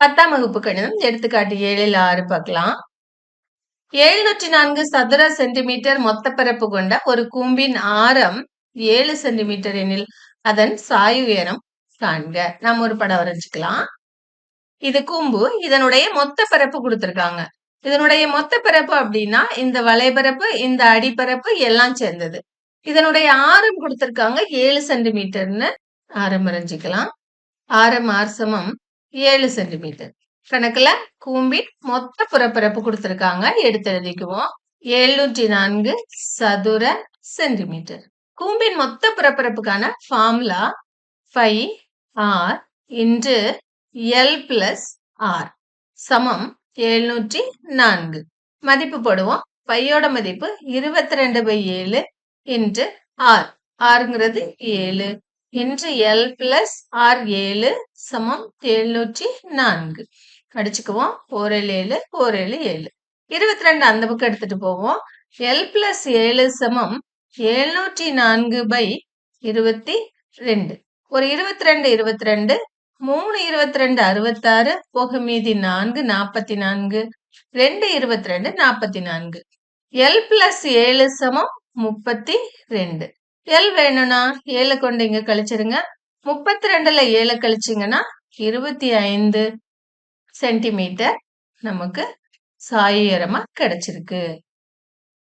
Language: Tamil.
10ஆம் வகுப்பு கணிதம் எடுத்துக்காட்டு 7ல் 6 பார்க்கலாம். 704 சதுர சென்டிமீட்டர் மொத்த பரப்பு கொண்ட ஒரு கூம்பின் ஆரம் 7 சென்டிமீட்டர் எனில் அதன் சாய் உயரம் காண்க. நாம் ஒரு படம் வரைஞ்சுக்கலாம். இது கூம்பு, இதனுடைய மொத்த பரப்பு கொடுத்திருக்காங்க. இதனுடைய மொத்த பரப்பு அப்படின்னா இந்த வலைபரப்பு, இந்த அடிப்பரப்பு எல்லாம் சேர்ந்தது. இதனுடைய ஆரம் கொடுத்திருக்காங்க 7 சென்டிமீட்டர்னு ஆரம் வரைஞ்சிக்கலாம். ஆரம் r சமம் 7 சென்டிமீட்டர். கணக்குல கூம்பின் மொத்த புறப்பரப்பு கொடுத்திருக்காங்க. எடுத்து எழுதிக்குவோம். 704 சதுர சென்டிமீட்டர். கூம்பின் மொத்த புறப்பரப்புக்கான formula 5r into L plus R சமம் 704. மதிப்பு போடுவோம். பையோட மதிப்பு 22/7 இன்டு R. Rங்கிறது 7 இன்டு L பிளஸ் R 7 சமம் 704. அடிச்சுக்குவோம். 4 7 4 7 7. 22 அந்த பக்கம் எடுத்துட்டு போவோம். L பிளஸ் 7 சமம் 704/22. ஒரு 22 22 3 22 66 போக மீதி 4 44 2 22 44. L பிளஸ் 7 சமம் 32. L வேணும்னா 7 கொண்டு இங்க கழிச்சிருங்க. 32ல 7 கழிச்சிங்கன்னா 25 சென்டிமீட்டர் நமக்கு சாய் உயரமா கிடைச்சிருக்கு.